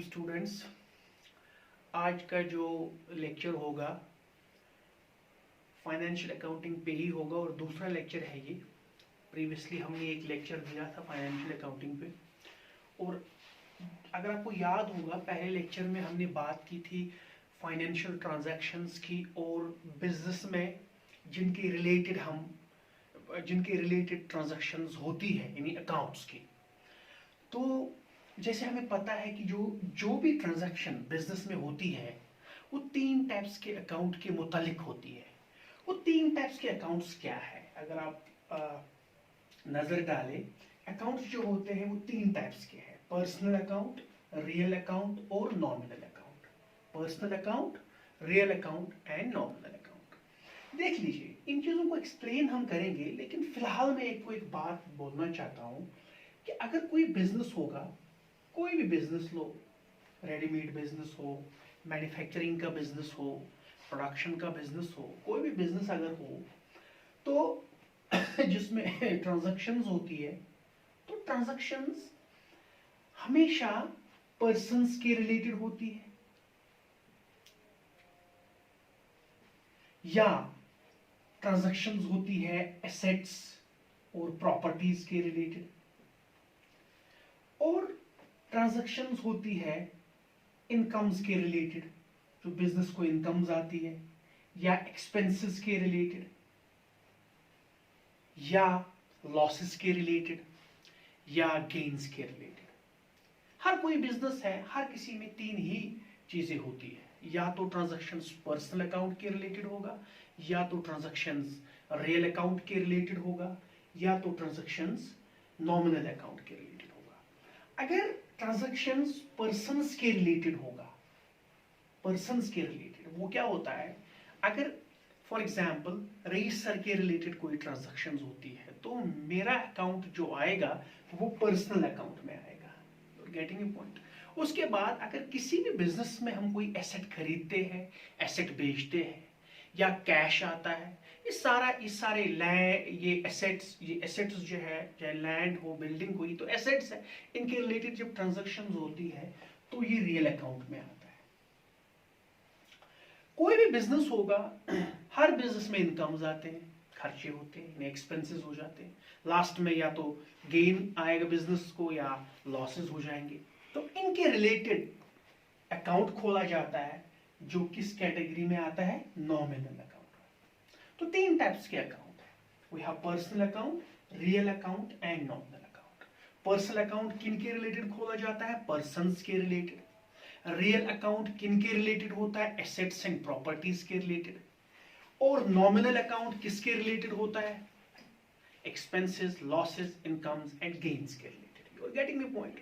Students, आज का जो लेक्चर होगा फाइनेंशियल अकाउंटिंग पे ही होगा और दूसरा लेक्चर है ये। प्रीवियसली हमने एक लेक्चर दिया था फाइनेंशियल अकाउंटिंग पे, और अगर आपको याद होगा पहले लेक्चर में हमने बात की थी फाइनेंशियल ट्रांजैक्शंस की और बिजनेस में जिनके रिलेटेड ट्रांजैक्शंस होती है यानी अकाउंट्स की। तो जैसे हमें पता है कि जो जो भी ट्रांजैक्शन बिजनेस में होती है वो तीन टाइप्स के अकाउंट के मुतालिक होती है। वो तीन टाइप्स के अकाउंट्स क्या है, अगर आप नजर डालें, अकाउंट्स जो होते हैं वो तीन टाइप्स के हैं: पर्सनल अकाउंट, रियल अकाउंट और nominal account. Personal account, real account and nominal account. देख लीजिए, इन चीजों को एक्सप्लेन हम करेंगे, लेकिन फिलहाल मैं एक बात बोलना चाहता हूं कि अगर कोई बिजनेस होगा, कोई भी बिजनेस लो, रेडीमेड बिजनेस हो, मैन्युफैक्चरिंग का बिजनेस हो, प्रोडक्शन का बिजनेस हो, कोई भी बिजनेस अगर हो तो जिसमें ट्रांजैक्शंस होती है, तो ट्रांजैक्शंस हमेशा पर्सन्स के रिलेटेड होती है या ट्रांजैक्शंस होती है एसेट्स और प्रॉपर्टीज के रिलेटेड, और ट्रांजैक्शंस होती है इनकम्स के रिलेटेड, जो बिजनेस को इनकम्स आती है, या एक्सपेंसेस के रिलेटेड, या लॉसेस के रिलेटेड, या गेन्स के रिलेटेड। हर कोई बिजनेस है, हर किसी में तीन ही चीजें होती है, या तो ट्रांजैक्शंस पर्सनल अकाउंट के रिलेटेड होगा, या तो ट्रांजैक्शंस रियल अकाउंट के रिलेटेड होगा, या तो ट्रांजैक्शंस नॉमिनल अकाउंट के रिलेटेड होगा। अगर ट्रांजैक्शंस पर्सन्स के रिलेटेड होगा, पर्सन्स के रिलेटेड वो क्या होता है, अगर फॉर एग्जाम्पल रईस सर के रिलेटेड कोई ट्रांजैक्शंस होती है तो मेरा अकाउंट जो आएगा वो पर्सनल अकाउंट में आएगा। Getting a point. उसके बाद अगर किसी भी बिजनेस में हम कोई एसेट खरीदते हैं, एसेट बेचते हैं, या कैश आता है, ये सारे ये एसेट्स जो है, चाहे लैंड हो, बिल्डिंग हुई, तो एसेट्स है, इनके रिलेटेड जब ट्रांजैक्शंस होती है तो ये रियल अकाउंट में आता है। कोई भी बिजनेस होगा, हर बिजनेस में इनकम्स आते हैं, खर्चे होते हैं, एक्सपेंसेस हो जाते हैं, लास्ट में या तो गेन आएगा बिजनेस को या लॉसेस हो जाएंगे। तो इनके रिलेटेड अकाउंट खोला जाता है, जो किस कैटेगरी में आता है, नॉमिनल अकाउंट। तो तीन टाइप्स के अकाउंट है, we have personal account, real account and nominal account. Personal account किन के रिलेटेड खोला जाता है, पर्सन्स के रिलेटेड। रियल अकाउंट किन के रिलेटेड होता है, एसेट्स एंड प्रॉपर्टीज के रिलेटेड। और नॉमिनल अकाउंट किसके रिलेटेड होता है, expenses, losses, incomes and gains के related. You are getting my point.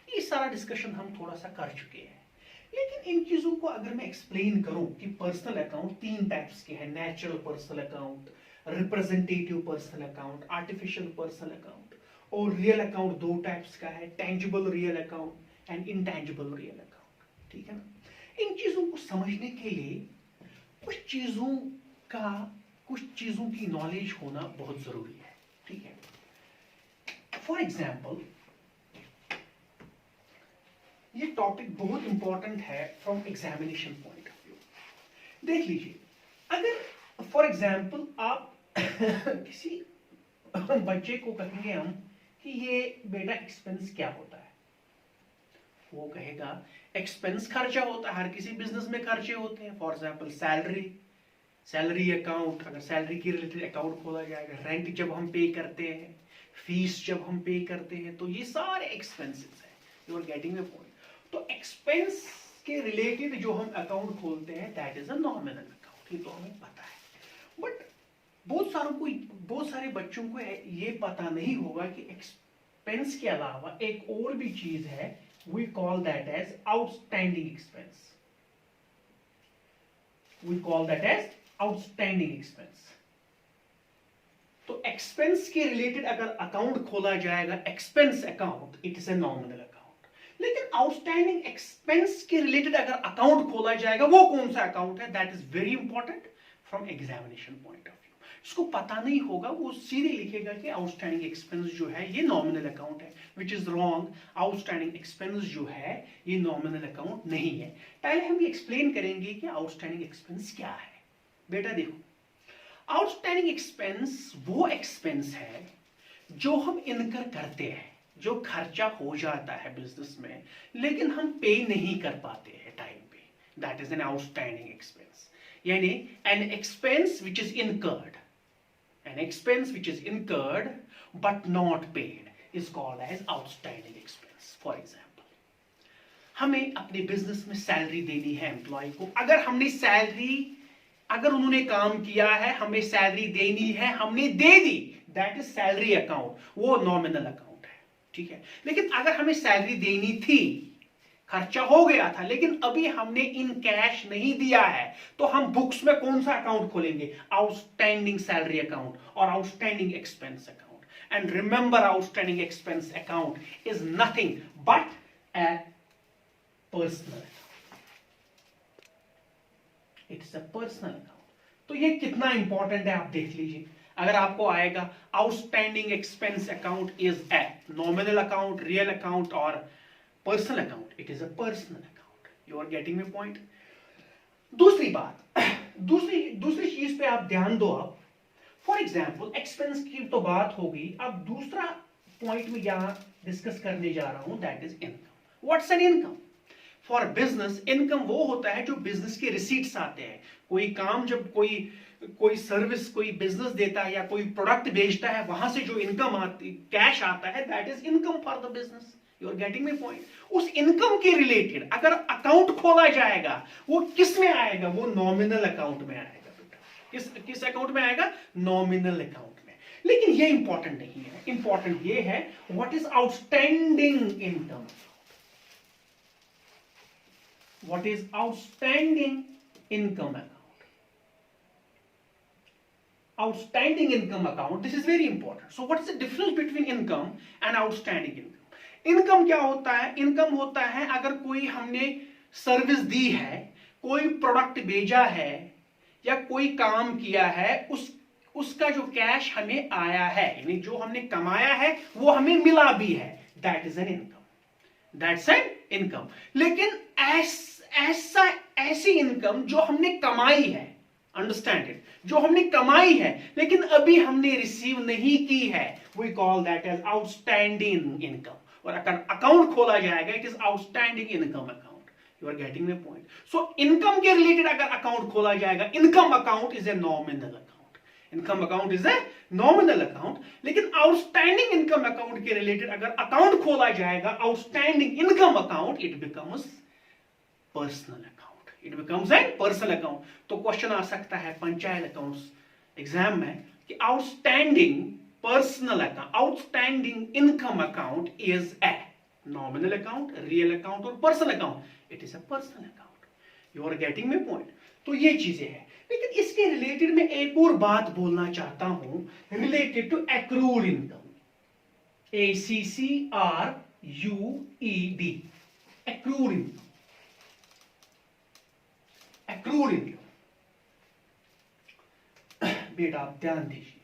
ये सारा डिस्कशन हम थोड़ा सा कर चुके हैं, लेकिन इन चीजों को अगर मैं एक्सप्लेन करूं कि पर्सनल अकाउंट तीन टाइप्स के हैं: natural personal account, representative personal account, artificial personal account, और रियल अकाउंट दो टाइप्स का है: tangible real account and intangible real account. ठीक है ना। इन चीजों को समझने के लिए कुछ चीजों की नॉलेज होना बहुत जरूरी है। ठीक है। फॉर एग्जाम्पल, ये टॉपिक बहुत इंपॉर्टेंट है from examination point of view. देख लीजिए, अगर फॉर एग्जाम्पल आप किसी बच्चे को कहेंगे हम कि ये बेटा एक्सपेंस क्या होता है, वो कहेगा एक्सपेंस खर्चा होता है, हर किसी बिजनेस में खर्चे होते हैं। फॉर एग्जाम्पल सैलरी अकाउंट, अगर सैलरी के रिलेटेड अकाउंट खोला जाएगा, रेंट जब हम पे करते हैं, फीस जब हम पे करते हैं, तो ये सारे एक्सपेंसेस हैं। You are getting the point. तो एक्सपेंस के रिलेटेड जो हम अकाउंट खोलते हैं, that is a nominal account. ये तो हमें पता है, बट बहुत सारे बच्चों को ये पता नहीं होगा कि एक्सपेंस के अलावा एक और भी चीज है, we call that as outstanding expense. We call that as outstanding expense. तो एक्सपेंस के रिलेटेड अगर अकाउंट खोला जाएगा, expense account, it is a nominal account. लेकिन आउटस्टैंडिंग एक्सपेंस के रिलेटेड अगर अकाउंट खोला जाएगा, वो कौन सा अकाउंट है, that is very important from examination point of view. उसको पता नहीं होगा, वो सीधे लिखेगा कि आउटस्टैंडिंग एक्सपेंस जो है ये नॉमिनल अकाउंट है, which is wrong. Outstanding expense जो है ये नॉमिनल अकाउंट नहीं है। पहले हम ये एक्सप्लेन करेंगे कि आउटस्टैंडिंग एक्सपेंस क्या है। बेटा देखो, आउटस्टैंडिंग एक्सपेंस वो एक्सपेंस है जो हम इनकर करते हैं, जो खर्चा हो जाता है बिजनेस में लेकिन हम पे नहीं कर पाते हैं टाइम पे, that is an outstanding expense. यानी an expense which is incurred, an expense which is incurred but not paid is called as outstanding expense. For example, हमें अपने बिजनेस में सैलरी देनी है एम्प्लॉय को, अगर हमने सैलरी, अगर उन्होंने काम किया है, हमें सैलरी देनी है, हमने दे दी, दैट इज सैलरी अकाउंट, वो नॉमिनल अकाउंट है, ठीक है। लेकिन अगर हमें सैलरी देनी थी, खर्चा हो गया था, लेकिन अभी हमने इन कैश नहीं दिया है, तो हम बुक्स में कौन सा अकाउंट खोलेंगे? आउटस्टैंडिंग सैलरी अकाउंट और outstanding expense account. And remember, outstanding expense account is nothing but A personal account, it's a personal account. तो ये कितना इंपॉर्टेंट है आप देख लीजिए। अगर आपको आएगा outstanding expense account is a nominal account, real account और personal account, it is a personal account. You are getting my point. दूसरी बात, दूसरी चीज पे आप ध्यान दो। आप फॉर एग्जाम्पल, एक्सपेंस की तो बात होगी, अब दूसरा पॉइंट में यहां डिस्कस करने जा रहा हूं, that is income. What's an income? For business, income वो होता है जो बिजनेस के रिसीट्स आते हैं। कोई काम, जब कोई सर्विस, कोई बिजनेस देता है या कोई प्रोडक्ट बेचता है, वहां से जो इनकम आती, कैश आता है, that is income for the business. You are getting my point. उस इनकम के रिलेटेड अगर अकाउंट खोला जाएगा, वो किस में आएगा? वो नॉमिनल अकाउंट में आएगा बेटा। किस अकाउंट में आएगा? नॉमिनल अकाउंट में। लेकिन ये इंपॉर्टेंट नहीं है, इंपॉर्टेंट ये है what is outstanding income. What is outstanding income account? Outstanding income account, this is very important. So what is the difference between income and outstanding income? Income क्या होता है? Income होता है अगर कोई हमने सर्विस दी है, कोई प्रोडक्ट भेजा है या कोई काम किया है, उसका जो कैश हमें आया है, यानी जो हमने कमाया है वो हमें मिला भी है, that is an income, that's an income. लेकिन ऐसी इनकम जो हमने कमाई है, अंडरस्टैंड इट, जो हमने कमाई है लेकिन अभी हमने रिसीव नहीं की है, we call that as outstanding income. और अगर अकाउंट खोला जाएगा, it is outstanding income account. You are getting my point. So income के रिलेटेड अगर अकाउंट खोला जाएगा, income account is a nominal account, income account is a nominal account. लेकिन outstanding income account के रिलेटेड अगर account खोला जाएगा, outstanding income account, it becomes personal account, it becomes an personal account. तो question आ सकता है पंचायत अकाउंट्स एग्जाम में कि outstanding personal account, outstanding income account is a nominal account, real account और personal account, it is a personal account. You are getting my point. तो ये चीजें हैं। लेकिन इसके रिलेटेड मैं एक और बात बोलना चाहता हूं related to accrued income, ACCRUED, accrued income. Accrued income, बेटा आप ध्यान दीजिए,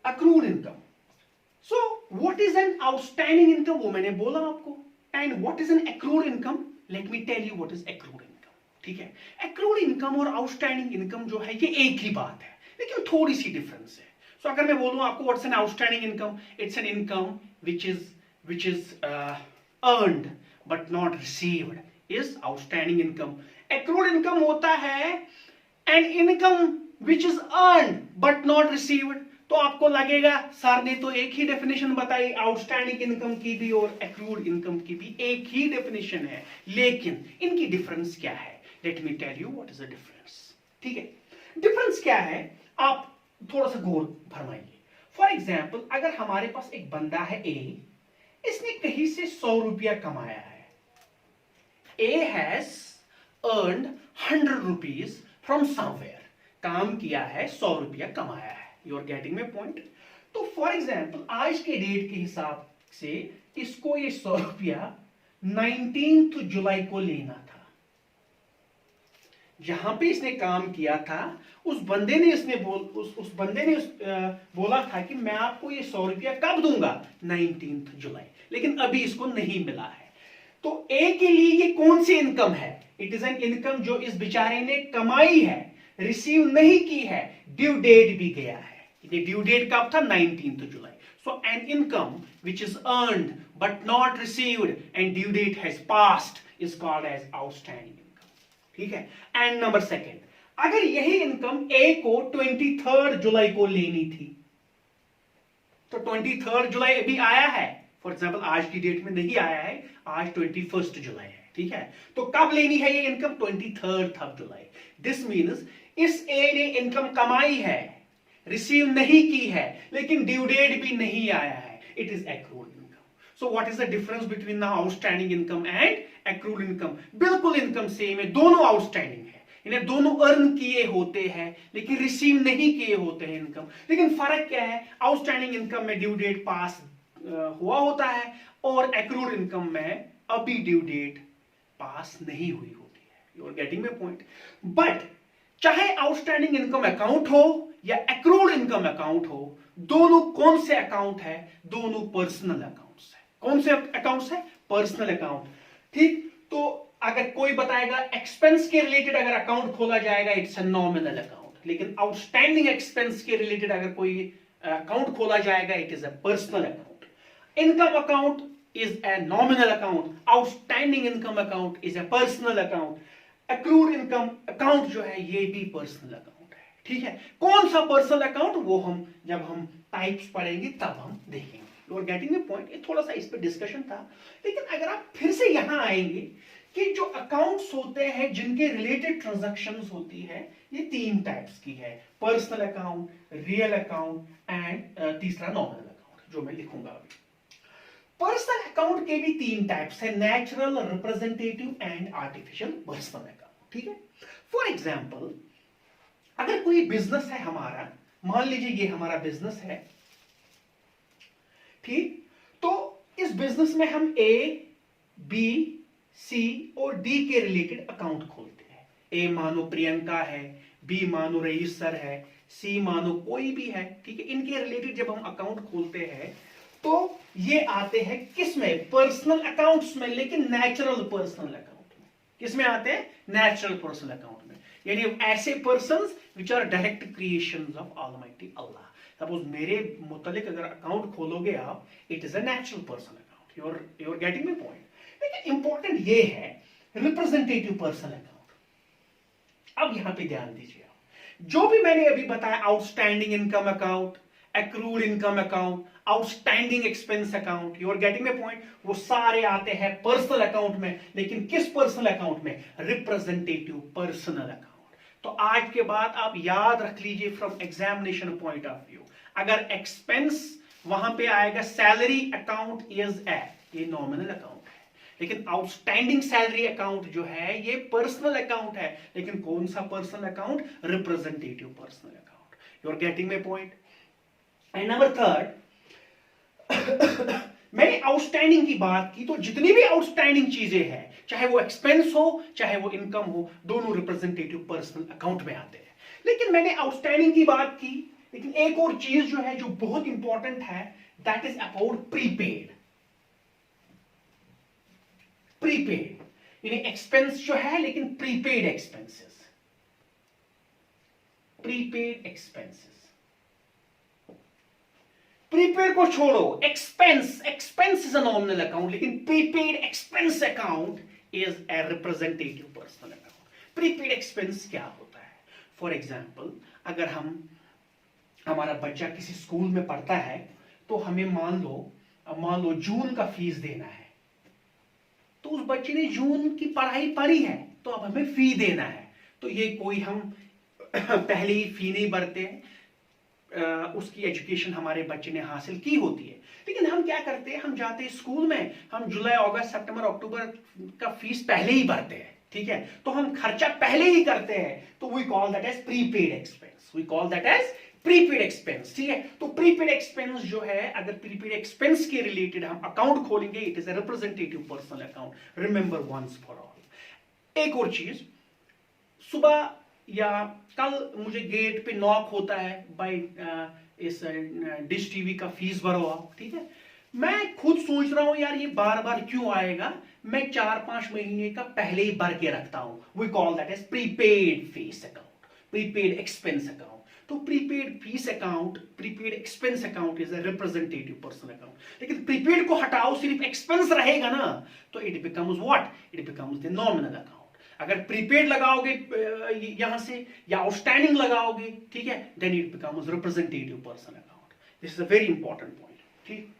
accrued income. So what is an outstanding income, वो मैंने बोला आपको, and what is an accrued income, let me tell you what is accrued income. ठीक है, एक्रूड इनकम और आउटस्टैंडिंग इनकम जो है ये एक ही बात है, लेकिन थोड़ी सी डिफरेंस है। सो अगर मैं बोलूं आपको what's an outstanding income, it's an income which is earned but not received is outstanding income. Accrued income होता है an income which is earned but not received। तो आपको लगेगा सर ने तो एक ही डेफिनेशन बताई, आउटस्टैंडिंग इनकम की भी और एक्रूड इनकम की भी एक ही डेफिनेशन है, लेकिन इनकी डिफरेंस क्या है? Let me tell you what is the difference. ठीक है, डिफरेंस क्या है आप थोड़ा सा गौर फरमाइए। फॉर एग्जाम्पल, अगर हमारे पास एक बंदा है ए, इसने कहीं से 100 रुपया कमाया है। A has earned 100 rupees from somewhere, काम किया है, 100 रुपया कमाया है। You are getting my point. तो फॉर एग्जाम्पल, आज के डेट के हिसाब से इसको ये 100 रुपया 19 जुलाई को लेना था। जहां पे इसने काम किया था उस बंदे ने बोला था कि मैं आपको ये 100 रुपया कब दूंगा, 19 जुलाई, लेकिन अभी इसको नहीं मिला है। तो ए के लिए ये कौन सी इनकम है? इट इज एन इनकम जो इस बेचारे ने कमाई है, रिसीव नहीं की है, ड्यू डेट भी गया है। ये ड्यू डेट कब था? 19 जुलाई। So an income which is earned but not received and due date has passed is called as outstanding income. ठीक है। एंड नंबर सेकेंड, अगर यही इनकम ए को 23 जुलाई को लेनी थी, तो 23 जुलाई अभी आया है, फॉर एग्जाम्पल आज की डेट में नहीं आया है, आज 21 जुलाई है। ठीक है। तो कब लेनी है ये इनकम? 23 जुलाई। दिस मीन्स इस ए ने इनकम कमाई है, रिसीव नहीं की है, लेकिन ड्यू डेट भी नहीं आया है। It is accrued income. So what is the difference between the outstanding income and accrued income? बिल्कुल इनकम सेम है, दोनों आउटस्टैंडिंग है, इन्हें दोनों अर्न किए होते हैं लेकिन रिसीव नहीं किए होते हैं इनकम। लेकिन फर्क क्या है? आउटस्टैंडिंग इनकम में ड्यू डेट पास हुआ होता है और एक्रूड इनकम में अभी ड्यू डेट पास नहीं हुई होती है। You are getting my point? But चाहे आउटस्टैंडिंग इनकम अकाउंट हो या एक्रूड इनकम अकाउंट हो, दोनों कौन से अकाउंट है? दोनों पर्सनल अकाउंट्स है। कौन से अकाउंट्स है? Personal account. ठीक। तो अगर कोई बताएगा एक्सपेंस के रिलेटेड अगर अकाउंट खोला जाएगा, इट्स अ नॉमिनल अकाउंट, लेकिन आउटस्टैंडिंग एक्सपेंस के रिलेटेड अगर कोई अकाउंट खोला जाएगा, it is a personal account. Income account is a nominal account, outstanding income account is a personal account, accrued income account जो है ये भी personal account है। ठीक है। कौन सा personal account? वो हम जब हम टाइप्स पढ़ेंगे तब हम देखेंगे। You are getting the point? ये थोड़ा सा इस पे डिस्कशन था, लेकिन अगर आप फिर से यहां आएंगे कि जो अकाउंट्स होते हैं जिनके रिलेटेड ट्रांजैक्शंस होती है, ये 3 टाइप्स की है, personal account, real account and तीसरा नॉमिनल अकाउंट, जो मैं लिखूंगा अभी। पर्सनल अकाउंट के भी 3 टाइप्स है, natural, representative and artificial personal account. ठीक है। फॉर एग्जांपल, अगर कोई बिजनेस है हमारा, मान लीजिए ये हमारा बिजनेस है, ठीक, तो इस बिजनेस में हम ए, बी, सी और डी के रिलेटेड अकाउंट खोलते हैं। ए मानो प्रियंका है, बी मानो रईस सर है, सी मानो कोई भी है। ठीक है। इनके रिलेटेड जब हम अकाउंट खोलते हैं तो ये आते हैं किस में? पर्सनल अकाउंट्स में, लेकिन नेचुरल पर्सनल अकाउंट में। किस में आते हैं? नेचुरल पर्सनल अकाउंट में, यानी ऐसे persons which are direct creations of almighty Allah. Suppose मेरे मुतालिक अगर अकाउंट खोलोगे आप, it is a natural personal account. You are getting my point? लेकिन इंपॉर्टेंट ये है रिप्रेजेंटेटिव पर्सनल अकाउंट। अब यहां पे ध्यान दीजिए, जो भी मैंने अभी बताया, outstanding income account, accrued income account, outstanding expense account, you are getting my point? वो सारे आते हैं पर्सनल अकाउंट में, लेकिन किस पर्सनल अकाउंट में? Representative personal account. तो आज के बाद आप याद रख लीजिए from examination point of view, अगर एक्सपेंस वहां पे आएगा सैलरी अकाउंट इज ए, ये नॉमिनल अकाउंट है, लेकिन आउटस्टैंडिंग सैलरी अकाउंट जो है ये पर्सनल अकाउंट है, लेकिन कौन सा personal account? Representative personal account. You are getting my point? And number third, मैंने आउटस्टैंडिंग की बात की, तो जितनी भी आउटस्टैंडिंग चीजें हैं, चाहे वो एक्सपेंस हो चाहे वो इनकम हो, दोनों रिप्रेजेंटेटिव पर्सनल अकाउंट में आते हैं। लेकिन मैंने आउटस्टैंडिंग की बात की, लेकिन एक और चीज जो है जो बहुत इंपॉर्टेंट है, that is about prepaid. Prepaid यानी एक्सपेंस जो है लेकिन prepaid expenses, prepaid expenses. Prepaid को छोड़ो, expense is a nominal account, लेकिन prepaid expense account is a representative personal account. Prepaid expense क्या होता है? फॉर एग्जाम्पल, अगर हमारा बच्चा किसी स्कूल में पढ़ता है, तो हमें मान लो जून का फीस देना है, तो उस बच्चे ने जून की पढ़ाई पढ़ी है, तो अब हमें फी देना है। तो ये कोई हम पहले ही फी नहीं भरते हैं, उसकी एजुकेशन हमारे बच्चे ने हासिल की होती है, लेकिन हम क्या करते हैं, हम जाते हैं स्कूल में, हम जुलाई, अगस्त, सितंबर, अक्टूबर का फीस पहले ही भरते हैं। ठीक है। तो हम खर्चा पहले ही करते हैं, तो we call that as prepaid expense. We call that as prepaid expense. ठीक है। तो प्रीपेड एक्सपेंस जो है, अगर प्रीपेड एक्सपेंस के रिलेटेड हम अकाउंट खोलेंगे, it is a representative personal account. Remember once for all. एक और चीज, सुबह या कल मुझे गेट पे नॉक होता है, भाई इस डिश टीवी का फीस भरो आप, ठीक है। मैं खुद सोच रहा हूं यार ये बार बार क्यों आएगा, मैं 4-5 महीने का पहले ही भर के रखता हूं। We call that as prepaid fees account, prepaid expense account. तो prepaid fees account, prepaid expense account is a representative personal account. लेकिन प्रीपेड को हटाओ, सिर्फ एक्सपेंस रहेगा ना, तो it becomes what, it becomes the nominal account. अगर prepaid लगाओगे यहां से या आउटस्टैंडिंग लगाओगे, ठीक है, then it becomes representative personal account. This is a very important point, ठीक।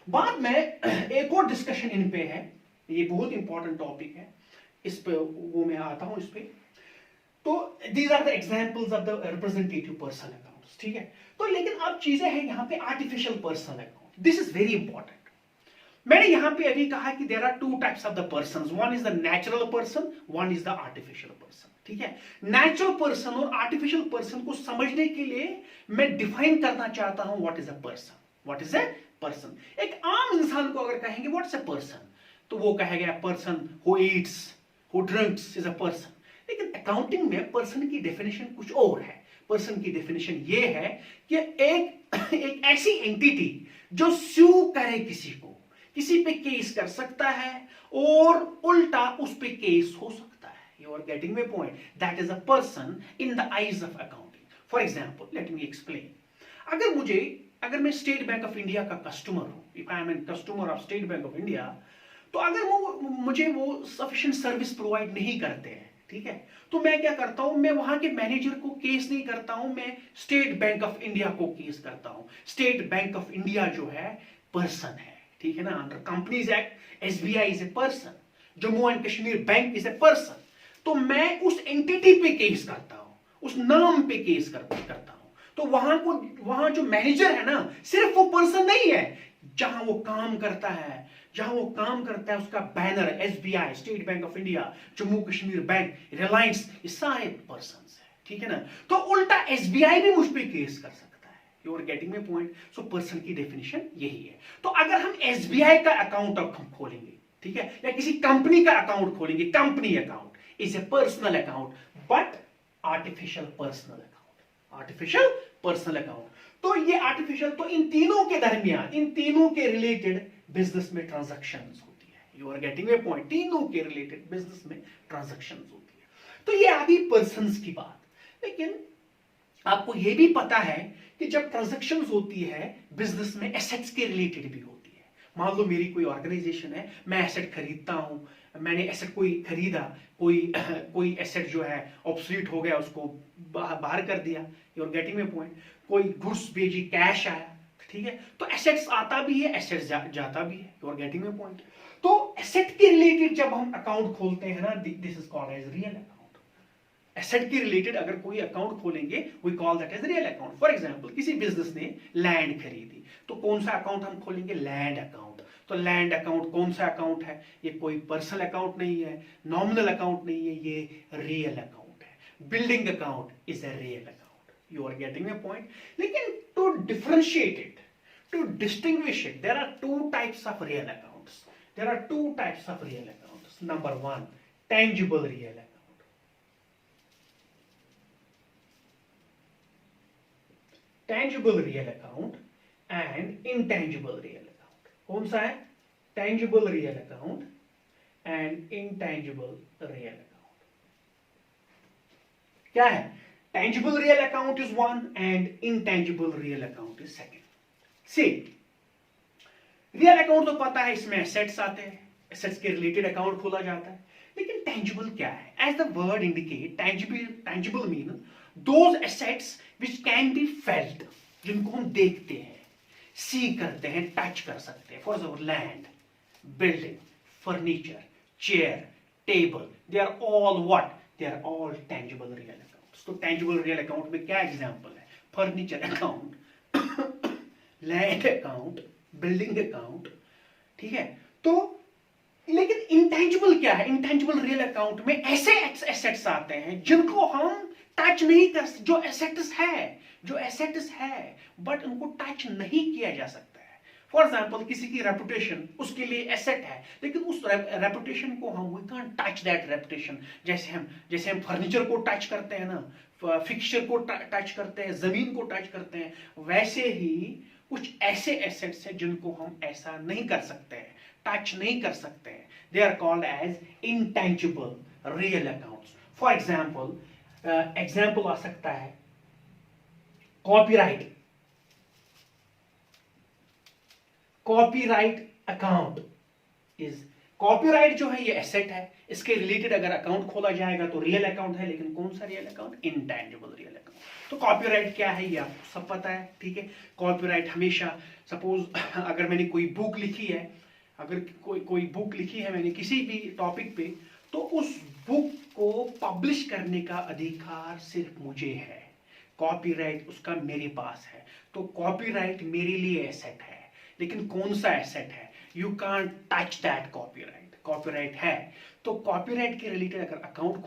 बाद में एक और डिस्कशन इन पे है, ये बहुत इंपॉर्टेंट टॉपिक है, इस पे वो मैं आता हूं इस पे। तो these are the examples of the representative personal accounts, ठीक है। तो लेकिन अब चीजें हैं यहां पे artificial personal account, this is very important. मैंने यहां पे अभी कहा कि there are 2 types of the persons, one is the natural person, one is the artificial person, ठीक है। नेचुरल पर्सन और आर्टिफिशियल पर्सन को समझने के लिए मैं डिफाइन करना चाहता हूं what is a person, what is a person. एक आम इंसान को अगर कहेंगे व्हाट्स अ पर्सन, तो वो कहेगा person who Yeats, who drinks is a person. लेकिन अकाउंटिंग में पर्सन की डेफिनेशन कुछ और है। पर्सन की डेफिनेशन ये है कि एक ऐसी एंटिटी जो स्यू करे किसी को, किसी पे केस कर सकता है और उल्टा उस पे केस हो सकता है। You are getting my point, that is a person in the eyes of accounting. For example let me explain, अगर मैं स्टेट बैंक ऑफ इंडिया का कस्टमर हूं, if I am an customer of State Bank of India, तो अगर मुझे वो sufficient service provide नहीं करते हैं, ठीक है, तो मैं क्या करता हूं, मैं वहां के मैनेजर को केस नहीं करता हूं, मैं स्टेट बैंक ऑफ इंडिया को केस करता हूं। स्टेट बैंक ऑफ इंडिया जो है पर्सन है, ठीक है ना, under companies act SBI is a person, Jammu and Kashmir bank is a person. तो मैं उस एंटिटी पे केस करता हूं, उस नाम पे केस करता हूं। तो वहां जो मैनेजर है ना, सिर्फ वो पर्सन नहीं है, जहां वो काम करता है, उसका banner SBI, state Bank of India, Jammu Kashmir bank, Reliance, ये सारे पर्सन है, ठीक है ना। तो उल्टा एसबीआई भी मुझ पे केस कर सकता है। You are getting my point. So person की डेफिनेशन यही है। तो अगर हम एसबीआई का अकाउंट खोलेंगे, ठीक है, या किसी कंपनी का अकाउंट खोलेंगे, company account is A personal account, but artificial personal account, artificial personal account. तो ये आर्टिफिशियल, तो इन तीनों के दरमियान, इन तीनों के रिलेटेड बिजनेस में ट्रांजैक्शंस होती है। You are getting my point, तीनों के रिलेटेड बिजनेस में ट्रांजैक्शंस होती है। तो ये आ गई पर्संस की बात। लेकिन आपको ये भी पता है कि जब ट्रांजैक्शंस होती है बिजनेस में, एसेट्स के रिलेटेड भी होती है। मान लो मेरी कोई ऑर्गेनाइजेशन है, मैं एसेट खरीदता हूं, मैंने एसेट कोई खरीदा, कोई एसेट जो है ऑब्सोलीट हो गया, उसको बाहर कर दिया। You are getting my point. कोई गुड्स भेजी, कैश आया, ठीक है, तो एसेट्स आता भी है, एसेट्स जाता भी है। You are getting my point. तो एसेट के रिलेटेड जब हम अकाउंट खोलते हैं ना, this is called as real account. Asset के रिलेटेड अगर कोई अकाउंट खोलेंगे, we call that as real account. For example किसी बिजनेस ने लैंड खरीदी, तो कौन सा अकाउंट हम खोलेंगे, लैंड अकाउंट। तो लैंड अकाउंट कौन सा अकाउंट है, ये कोई पर्सनल अकाउंट नहीं है, नॉमिनल अकाउंट नहीं है, ये रियल अकाउंट है। Building account is a real account. You are getting my point. लेकिन to differentiate it, to distinguish it, there are 2 types of real accounts. There are 2 types of real accounts. Number 1, tangible real account. Tangible real account and intangible real account. कौन सा है, tangible real account and intangible real account. क्या है, tangible real account is one and intangible real account is second. See real account तो पता है, इसमें assets आते हैं, एसेट्स के रिलेटेड अकाउंट खोला जाता है। लेकिन टेंजिबल क्या है, as the word indicate, tangible mean those assets which can be felt, जिनको हम देखते हैं, सी करते हैं, टच कर सकते हैं। For example land, building, furniture, chair, table, they are all what, they are all tangible real accounts. तो टेंजिबल रियल अकाउंट में क्या एग्जांपल है, furniture account, land account, building account, ठीक है। तो लेकिन इंटेंजिबल क्या है, इंटेंजिबल रियल अकाउंट में ऐसे एसेट्स आते हैं जिनको हम टच नहीं कर, जो एसेट्स है बट उनको टच नहीं किया जा सकता है। फॉर एग्जाम्पल किसी की रेपुटेशन उसके लिए एसेट है, लेकिन उस रेपुटेशन को हम we can't touch that reputation. जैसे हम फर्नीचर को टच करते हैं ना, फिक्सचर को टच करते हैं, जमीन को टच करते हैं, वैसे ही कुछ ऐसे एसेट्स हैं जिनको हम ऐसा नहीं कर सकते हैं, टच नहीं कर सकते हैं। They are called as intangible real accounts. For example आ सकता है copyright. Copyright account is, copyright जो है ये एसेट है, इसके रिलेटेड अगर अकाउंट खोला जाएगा तो रियल अकाउंट है, लेकिन कौन सा real account? Intangible real account. तो कॉपीराइट क्या है ये आपको सब पता है, ठीक है। कॉपीराइट हमेशा, सपोज अगर मैंने कोई बुक लिखी है, अगर कोई बुक लिखी है मैंने किसी भी टॉपिक पे, तो उस बुक को पब्लिश करने का अधिकार सिर्फ मुझे है, कॉपीराइट उसका मेरे पास है। तो कॉपीराइट मेरे लिए एसेट है, लेकिन कौन सा एसेट है? You can't touch that copyright. Copyright है, तो कॉपीराइट के रिलेटेड अगर अकाउंट